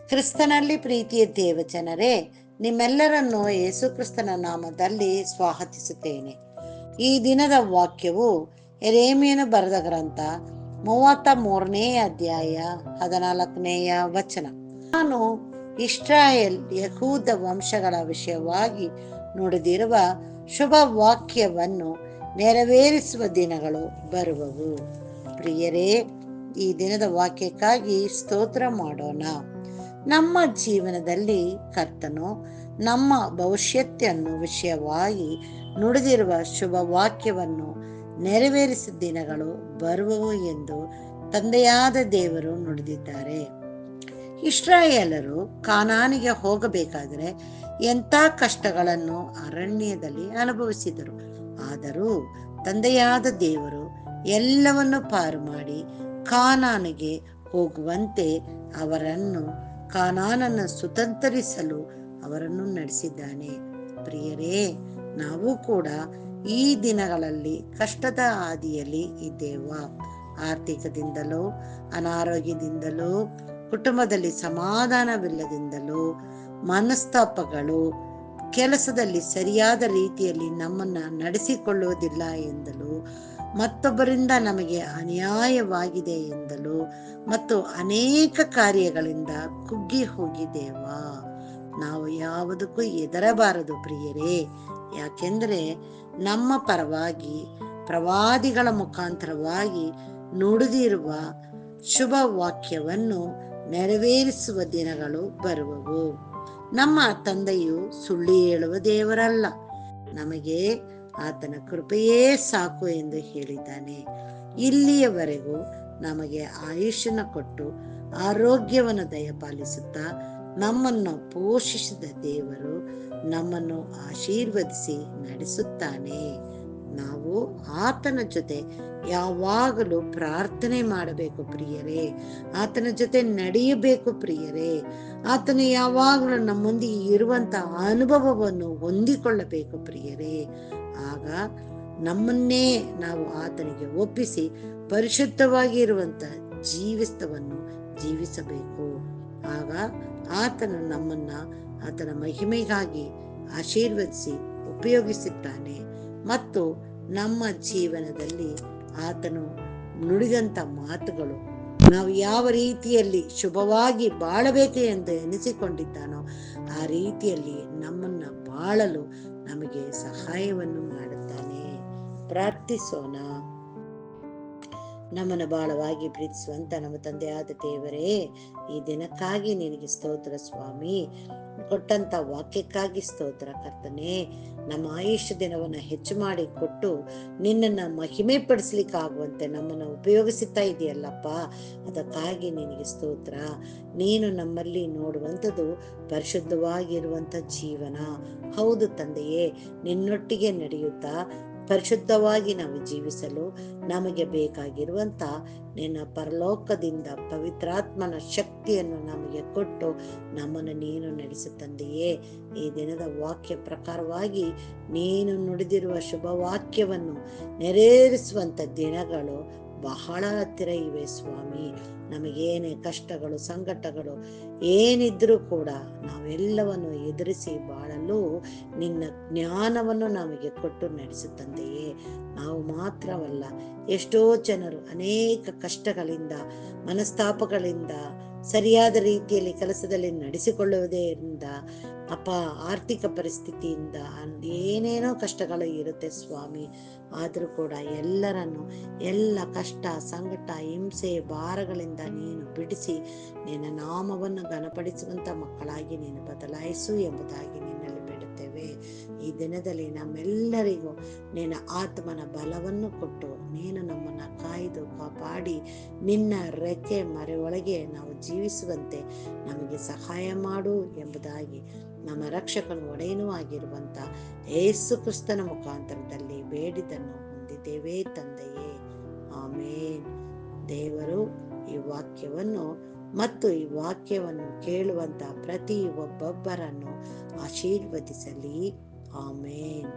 ಕ್ರಿಸ್ತನಲ್ಲಿ ಪ್ರೀತಿಯ ದೇವಜನರೇ, ನಿಮ್ಮೆಲ್ಲರನ್ನು ಯೇಸು ಕ್ರಿಸ್ತನ ನಾಮದಲ್ಲಿ ಸ್ವಾಗತಿಸುತ್ತೇನೆ. ಈ ದಿನದ ವಾಕ್ಯವು ಯೆರೆಮೀಯನು ಬರೆದ ಗ್ರಂಥ 33ನೇ ಅಧ್ಯಾಯ 14ನೇಯ ವಚನ. ನಾನು ಇಸ್ರಾಯೇಲ್ ಯಹೂದ ವಂಶಗಳ ವಿಷಯವಾಗಿ ನುಡಿದಿರುವ ಶುಭ ವಾಕ್ಯವನ್ನು ನೆರವೇರಿಸುವ ದಿನಗಳು ಬರುವವು. ಪ್ರಿಯರೇ, ಈ ದಿನದ ವಾಕ್ಯಕ್ಕಾಗಿ ಸ್ತೋತ್ರ ಮಾಡೋಣ. ನಮ್ಮ ಜೀವನದಲ್ಲಿ ಕರ್ತನು ನಮ್ಮ ಭವಿಷ್ಯತ್ತನ್ನು ವಿಷಯವಾಗಿ ನುಡಿದಿರುವ ಶುಭ ವಾಕ್ಯವನ್ನು ನೆರವೇರಿಸಿದ ದಿನಗಳು ಬರುವವು ಎಂದು ತಂದೆಯಾದ ದೇವರು ನುಡಿದಿದ್ದಾರೆ. ಇಸ್ರಾಯೇಲರು ಕಾನಾನಿಗೆ ಹೋಗಬೇಕಾದರೆ ಎಂಥ ಕಷ್ಟಗಳನ್ನು ಅರಣ್ಯದಲ್ಲಿ ಅನುಭವಿಸಿದರು. ಆದರೂ ತಂದೆಯಾದ ದೇವರು ಎಲ್ಲವನ್ನು ಪಾರು ಮಾಡಿ ಕಾನಾನಿಗೆ ಹೋಗುವಂತೆ ಅವರನ್ನು ಕಾನಾನನ್ನು ಸ್ವತಂತ್ರಿಸಲು ಅವರನ್ನು ನಡೆಸಿದ್ದಾನೆ. ಪ್ರಿಯರೇ, ನಾವು ಕೂಡ ಈ ದಿನಗಳಲ್ಲಿ ಕಷ್ಟದ ಹಾದಿಯಲ್ಲಿ ಇದ್ದೇವಾ? ಆರ್ಥಿಕದಿಂದಲೋ, ಅನಾರೋಗ್ಯದಿಂದಲೋ, ಕುಟುಂಬದಲ್ಲಿ ಸಮಾಧಾನವಿಲ್ಲದಿಂದಲೋ, ಮನಸ್ತಾಪಗಳು, ಕೆಲಸದಲ್ಲಿ ಸರಿಯಾದ ರೀತಿಯಲ್ಲಿ ನಮ್ಮನ್ನು ನಡೆಸಿಕೊಳ್ಳುವುದಿಲ್ಲ ಎಂದಲೂ, ಮತ್ತೊಬ್ಬರಿಂದ ನಮಗೆ ಅನ್ಯಾಯವಾಗಿದೆ ಎಂದಲೂ, ಮತ್ತು ಅನೇಕ ಕಾರ್ಯಗಳಿಂದ ಕುಗ್ಗಿ ಹೋಗಿದ್ದೇವಾ? ನಾವು ಯಾವುದಕ್ಕೂ ಹೆದರಬಾರದು ಪ್ರಿಯರೇ. ಯಾಕೆಂದರೆ ನಮ್ಮ ಪರವಾಗಿ ಪ್ರವಾದಿಗಳ ಮುಖಾಂತರವಾಗಿ ನುಡಿದಿರುವ ಶುಭ ವಾಕ್ಯವನ್ನು ನೆರವೇರಿಸುವ ದಿನಗಳು ಬರುವವು. ನಮ್ಮ ತಂದೆಯು ಸುಳ್ಳು ಹೇಳುವ ದೇವರಲ್ಲ, ನಮಗೆ ಆತನ ಕೃಪೆಯೇ ಸಾಕು ಎಂದು ಹೇಳಿದ್ದಾನೆ. ಇಲ್ಲಿಯವರೆಗೂ ನಮಗೆ ಆಯುಷ್ಯನ ಕೊಟ್ಟು ಆರೋಗ್ಯವನ್ನು ದಯಪಾಲಿಸುತ್ತಾ ನಮ್ಮನ್ನು ಪೋಷಿಸಿದ ದೇವರು ನಮ್ಮನ್ನು ಆಶೀರ್ವದಿಸಿ ನಡೆಸುತ್ತಾನೆ. ನಾವು ಆತನ ಜೊತೆ ಯಾವಾಗಲೂ ಪ್ರಾರ್ಥನೆ ಮಾಡಬೇಕು ಪ್ರಿಯರೇ. ಆತನ ಜೊತೆ ನಡೆಯಬೇಕು ಪ್ರಿಯರೇ. ಆತನು ಯಾವಾಗಲೂ ನಮ್ಮೊಂದಿಗೆ ಇರುವಂತಹ ಅನುಭವವನ್ನು ಹೊಂದಿಕೊಳ್ಳಬೇಕು ಪ್ರಿಯರೇ. ಆಗ ನಮ್ಮನ್ನೇ ನಾವು ಆತನಿಗೆ ಒಪ್ಪಿಸಿ ಪರಿಶುದ್ಧವಾಗಿ ಇರುವಂತ ಜೀವಿತವನ್ನು ಜೀವಿಸಬೇಕು. ಆಗ ಆತನು ನಮ್ಮನ್ನ ಆತನ ಮಹಿಮೆಗಾಗಿ ಆಶೀರ್ವದಿಸಿ ಉಪಯೋಗಿಸುತ್ತಾನೆ. ಮತ್ತು ನಮ್ಮ ಜೀವನದಲ್ಲಿ ಆತನು ನುಡಿದಂತ ಮಾತುಗಳು ನಾವು ಯಾವ ರೀತಿಯಲ್ಲಿ ಶುಭವಾಗಿ ಬಾಳಬೇಕು ಎಂದು ಎನಿಸಿಕೊಂಡಿದ್ದಾನೋ ಆ ರೀತಿಯಲ್ಲಿ ನಮ್ಮನ್ನ ಬಾಳಲು ನಮಗೆ ಸಹಾಯವನ್ನು ಮಾಡುತ್ತಾನೆ. ಪ್ರಾರ್ಥಿಸೋಣ. ನಮ್ಮನ್ನು ಬಾಳವಾಗಿ ಪ್ರೀತಿಸುವಂತ ನಮ್ಮ ತಂದೆಯಾದ ದೇವರೇ, ಈ ದಿನಕ್ಕಾಗಿ ನಿನಗೆ ಸ್ತೋತ್ರ ಸ್ವಾಮಿ. ಕೊಟ್ಟಂತ ವಾಕ್ಯಕ್ಕಾಗಿ ಸ್ತೋತ್ರ ಕರ್ತನೆ. ನಮ್ಮ ಆಯುಷ್ಯ ದಿನವನ್ನು ಹೆಚ್ಚು ಮಾಡಿ ಕೊಟ್ಟು ನಿನ್ನನ್ನು ಮಹಿಮೆ ಪಡಿಸ್ಲಿಕ್ಕಾಗುವಂತೆ ನಮ್ಮನ್ನು ಉಪಯೋಗಿಸುತ್ತಾ ಇದೆಯಲ್ಲಪ್ಪ, ಅದಕ್ಕಾಗಿ ನಿನಗೆ ಸ್ತೋತ್ರ. ನೀನು ನಮ್ಮಲ್ಲಿ ನೋಡುವಂಥದ್ದು ಪರಿಶುದ್ಧವಾಗಿರುವಂಥ ಜೀವನ. ಹೌದು ತಂದೆಯೇ, ನಿನ್ನೊಟ್ಟಿಗೆ ನಡೆಯುತ್ತಾ ಪರಿಶುದ್ಧವಾಗಿ ನಾವು ಜೀವಿಸಲು ನಮಗೆ ಬೇಕಾಗಿರುವಂತ ನಿನ್ನ ಪರಲೋಕದಿಂದ ಪವಿತ್ರಾತ್ಮನ ಶಕ್ತಿಯನ್ನು ನಮಗೆ ಕೊಟ್ಟು ನಮ್ಮನ್ನು ನೀನು ನಡೆಸು ತಂದೆಯೇ. ಈ ದಿನದ ವಾಕ್ಯ ಪ್ರಕಾರವಾಗಿ ನೀನು ನುಡಿದಿರುವ ಶುಭ ವಾಕ್ಯವನ್ನು ನೆರವೇರಿಸುವಂತ ದಿನಗಳು ಬಹಳ ಹತ್ತಿರ ಇವೆ ಸ್ವಾಮಿ. ನಮಗೇನೇ ಕಷ್ಟಗಳು ಸಂಕಟಗಳು ಏನಿದ್ರೂ ಕೂಡ ನಾವೆಲ್ಲವನ್ನು ಎದುರಿಸಿ ಬಾಳಲು ನಿನ್ನ ಜ್ಞಾನವನ್ನು ನಮಗೆ ಕೊಟ್ಟು ನಡೆಸುತ್ತಂತೆಯೇ. ನಾವು ಮಾತ್ರವಲ್ಲ, ಎಷ್ಟೋ ಜನರು ಅನೇಕ ಕಷ್ಟಗಳಿಂದ ಮನಸ್ತಾಪಗಳಿಂದ ಸರಿಯಾದ ರೀತಿಯಲ್ಲಿ ಕೆಲಸದಲ್ಲಿ ನಡೆಸಿಕೊಳ್ಳುವುದರಿಂದ ಅಪ್ಪ ಆರ್ಥಿಕ ಪರಿಸ್ಥಿತಿಯಿಂದ ಏನೇನೋ ಕಷ್ಟಗಳು ಇರುತ್ತೆ ಸ್ವಾಮಿ. ಆದರೂ ಕೂಡ ಎಲ್ಲರನ್ನು ಎಲ್ಲ ಕಷ್ಟ ಸಂಕಟ ಹಿಂಸೆ ಭಾರಗಳಿಂದ ನೀನು ಬಿಡಿಸಿ ನಿನ್ನ ನಾಮವನ್ನು ಘನಪಡಿಸುವಂತ ಮಕ್ಕಳಾಗಿ ನೀನು ಬದಲಾಯಿಸು ಎಂಬುದಾಗಿ ನಿನ್ನಲ್ಲಿ ಬೇಡುತ್ತೇವೆ. ಈ ದಿನದಲ್ಲಿ ನಮ್ಮೆಲ್ಲರಿಗೂ ನಿನ್ನ ಆತ್ಮನ ಬಲವನ್ನು ಕೊಟ್ಟು ನೀನು ನಮ್ಮನ್ನು ಕಾಯ್ದು ಕಾಪಾಡಿ ನಿನ್ನ ರೆಕ್ಕೆ ಮರೆ ಒಳಗೆ ನಾವು ಜೀವಿಸುವಂತೆ ನಮಗೆ ಸಹಾಯ ಮಾಡು ಎಂಬುದಾಗಿ ನಮ್ಮ ರಕ್ಷಕನು ಒಡೆಯನೂ ಆಗಿರುವಂತ ಯೇಸು ಕ್ರಿಸ್ತನ ಮುಖಾಂತರದಲ್ಲಿ ಬೇಡಿದನ್ನು ಹೊಂದಿದ್ದೇವೆ ತಂದೆಯೇ. ಆಮೇನ್. ದೇವರು ಈ ವಾಕ್ಯವನ್ನು ಮತ್ತು ಈ ವಾಕ್ಯವನ್ನು ಕೇಳುವಂತ ಪ್ರತಿ ಒಬ್ಬೊಬ್ಬರನ್ನು ಆಶೀರ್ವದಿಸಲಿ. ಆಮೇನ್.